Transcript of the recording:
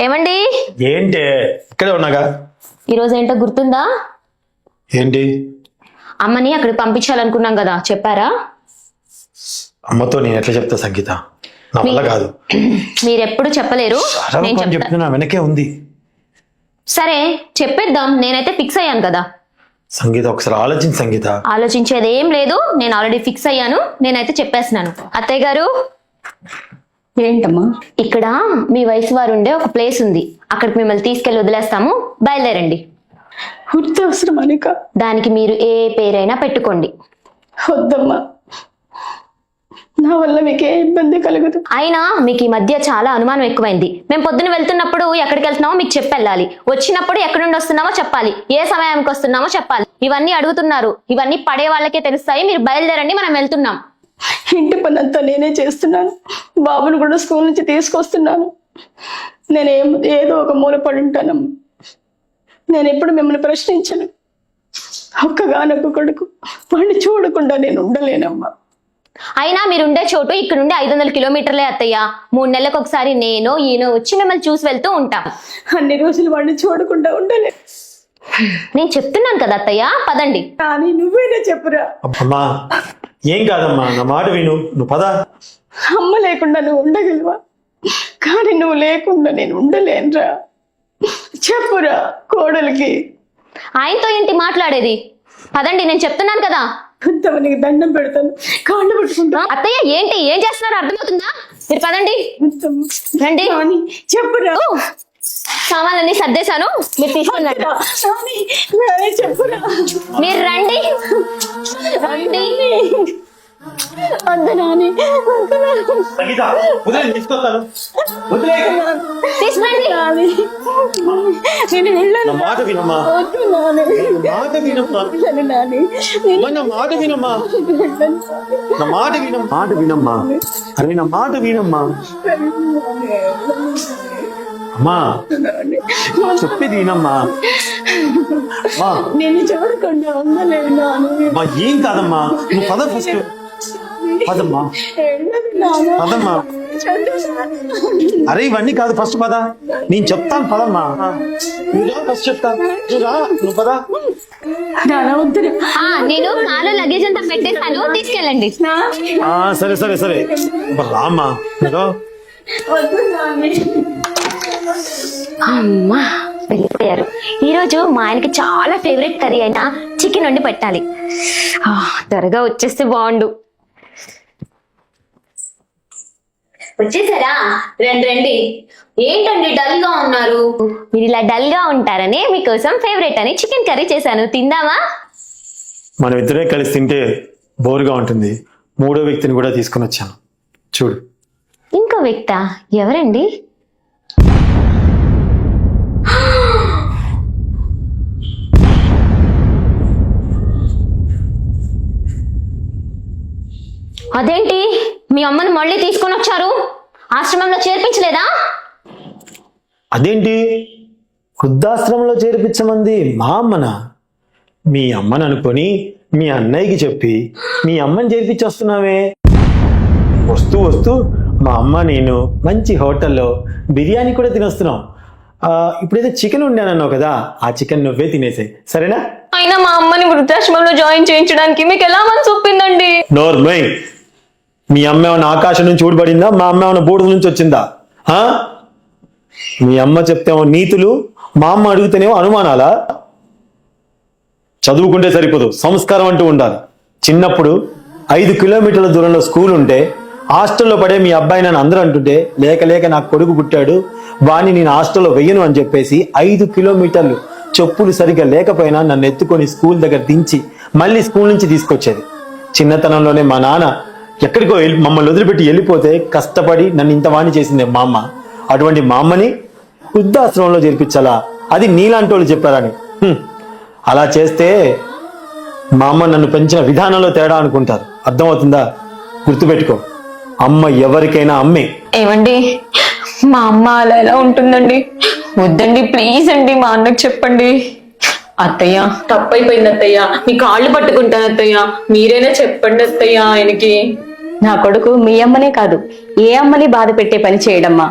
ఏమండి? ఏంటి ఇక్కడే ఉన్నాగా? ఈరోజు ఏంటో గుర్తుందా? ఏంటి? అమ్మని అక్కడికి పంపించాలనుకున్నాం కదా, చెప్పారా? అమ్మతో నేను ఎట్లా చెప్తా సంగీత, నా వల్ల కాదు. మీరెప్పుడు చెప్పలేరు, నేను చెప్తున్నా, వెనకే ఉంది. సరే చెప్పేద్దాం, నేనైతే ఫిక్స్ అయ్యాను కదా. సంగీత ఒకసారి ఆలోచించి సంగీత. ఆలోచించేది ఏం లేదు, నేను ఆల్రెడీ ఫిక్స్ అయ్యాను, నేనైతే చెప్పేస్తున్నాను. అత్తయ్య గారు. ఏంటమ్మా? ఇక్కడ మీ వయసు వారు ఉండే ఒక ప్లేస్ ఉంది, అక్కడికి మిమ్మల్ని తీసుకెళ్లి వదిలేస్తాము, బయలుదేరండి. అవసరం అనిక, దానికి మీరు ఏ పేరైనా పెట్టుకోండి. వద్దమ్మా, నా వల్ల మీకే ఇబ్బంది కలగదు. అయినా మీకు ఈ మధ్య చాలా అనుమానం ఎక్కువైంది. మేము పొద్దున వెళ్తున్నప్పుడు ఎక్కడికి వెళ్తున్నామో మీకు చెప్పెళ్ళాలి, వచ్చినప్పుడు ఎక్కడి నుండి వస్తున్నామో చెప్పాలి, ఏ సమయానికి వస్తున్నామో చెప్పాలి. ఇవన్నీ అడుగుతున్నారు, ఇవన్నీ పడే వాళ్ళకే తెలుస్తాయి. మీరు బయలుదేరండి, మనం వెళ్తున్నాం. ఇంటి పని అంతా నేనే చేస్తున్నాను, బాబును కూడా స్కూల్ నుంచి తీసుకొస్తున్నాను. ఏదో ఒక మూల పడి ఉంటానమ్మా. నేను ఎప్పుడు మిమ్మల్ని ప్రశ్నించను. ఒక్కగానొక్క కొడుకు, వాడిని చూడకుండా నేను ఉండలేనమ్మా. అయినా మీరుండే చోటు ఇక్కడ నుండి 500 కిలోమీటర్లే అత్తయ్య. 3 నెలలకు ఒకసారి నేను ఈయన వచ్చి మిమ్మల్ని చూసి వెళ్తూ ఉంటాం. అన్ని రోజులు వాడిని చూడకుండా ఉండలే. నేను చెప్తున్నాను కదా అత్తయ్య, పదండి. కానీ నువ్వేనా చెప్పురా. అమ్మా ఏం కాదమ్మా, నా మాట విను, నువ్వు పద. అమ్మ లేకుండా నువ్వు ఉండగలవా? కానీ నువ్వు లేకుండా నేను ఉండలేనురా. చెప్పురా కోడలికి. ఆయనతో ఏంటి మాట్లాడేది? పదండి, నేను చెప్తున్నాను కదా. నీకు దండం పెడతాను, కాళ్ళు పట్టుకుంటా. అత్తయ్య ఏంటి, ఏం చేస్తున్నారో అర్థమవుతుందా? మీరు పదండి, రండి. చెప్పురా. సామాన్లన్నీ సర్దేశాను, మీరు తీసుకున్నాడు. చెప్పురా. మీరు రండి, రండి. నాని తీసుకురండి. నేను వెళ్ళను. మాట వినమ్మా, మాట వినమ్మా, నా మాట వినమ్మా, నా మాట వినమ్మా, మాట వినమ్మా, అరే నా మాట వినమ్మా. అమ్మా చెప్పేది వినమ్మా. నేను చూడకుండా ఉండలేను నాను. ఏం కాదమ్మా, నువ్వు పద, ఫస్ట్ పదమ్మా, పదమ్మా. అరే ఇవన్నీ కాదు, ఫస్ట్ పద, నేను చెప్తాను పదమ్మా. నువ్వు ఫస్ట్ చెప్తా, నువ్వు పద. నేను నాలో లగేజ్ అంతా పెట్టేస్తాను, తీసుకెళ్ళండి. సరే సరే సరే రామ్మా. అమ్మా వెళ్ళిపోయారు. ఈరోజు మా ఆయనకి చాలా ఫేవరెట్ కర్రీ అయినా చికెన్ వండి పెట్టాలి. త్వరగా వచ్చేస్తే బాగుండు. వచ్చేసారా? రండి రండి. ఏంటండి డల్ గా ఉన్నారు? మీరు ఇలా డల్ గా ఉంటారని మీకోసం ఫేవరెట్ అని చికెన్ కర్రీ చేశాను, తిందామా? మనం ఇద్దరే కలిసి తింటే బోరుగా ఉంటుంది. 3వ వ్యక్తిని కూడా తీసుకుని వచ్చాను, చూడు. ఇంకో వ్యక్తా? ఎవరండి? అదేంటి, మీ అమ్మని మళ్ళీ తీసుకొని వచ్చారు? ఆశ్రమంలో చేర్పించలేదా? అదేంటి వృద్ధాశ్రమంలో చేర్పించమంది మా అమ్మనా? మీ అమ్మని అనుకొని మీ అన్నయ్యకి చెప్పి మీ అమ్మని చేర్పించి వస్తున్నావే. వస్తూ వస్తూ మా అమ్మ నేను మంచి హోటల్లో బిర్యానీ కూడా తినొస్తున్నాం. ఇప్పుడైతే చికెన్ ఉండానన్నావు కదా, ఆ చికెన్ నువ్వే తినేసాయి, సరేనా? అయినా మా అమ్మని వృద్ధాశ్రమంలో జాయిన్ చేయించడానికి మీకు ఎలా మనసు ఒప్పిందండి? నోర్మై, మీ అమ్మ ఏమైనా ఆకాశం నుంచి ఊడిపడిందా? మా అమ్మ ఏమైనా బూడిద నుంచి వచ్చిందా? మీ అమ్మ చెప్తేమో నీతులు, మా అమ్మ అడిగితేనేమో అనుమానాలా? చదువుకుంటే సరిపోదు, సంస్కారం అంటూ ఉండాలి. చిన్నప్పుడు 5 కిలోమీటర్ల దూరంలో స్కూల్ ఉంటే హాస్టల్లో పడే మీ అబ్బాయి నన్ను అందరూ అంటుంటే లేక లేక నాకు కొడుకు పుట్టాడు, వాణ్ణి నేను హాస్టల్లో వెయ్యను అని చెప్పేసి 5 కిలోమీటర్లు చెప్పులు సరిగ్గా లేకపోయినా నన్ను ఎత్తుకొని స్కూల్ దగ్గర దించి మళ్ళీ స్కూల్ నుంచి తీసుకొచ్చేది. చిన్నతనంలోనే మా నాన్న ఎక్కడికో మమ్మల్ని వదిలిపెట్టి వెళ్ళిపోతే కష్టపడి నన్ను ఇంత వాణి చేసింది మా అమ్మ. అటువంటి మా అమ్మని వృద్ధాశ్రమంలో చేర్పించాలా? అది నీలాంటి వాళ్ళు చెప్పారని. అలా చేస్తే మా అమ్మ నన్ను పెంచిన విధానంలో తేడా అనుకుంటారు, అర్థమవుతుందా? గుర్తుపెట్టుకో, అమ్మ ఎవరికైనా అమ్మే. ఏమండి, మా అమ్మ అలా ఎలా ఉంటుందండి? వద్దండి, ప్లీజ్ అండి, మా అన్నకు చెప్పండి. అత్తయ్య తప్పైపోయింది అత్తయ్య, మీ కాళ్ళు పట్టుకుంటాను అత్తయ్య, మీరైనా చెప్పండి అత్తయ్య ఆయనకి. నా కొడుకు మీ అమ్మనే కాదు, ఏ అమ్మని బాధ పెట్టే పని చేయడమ్మా.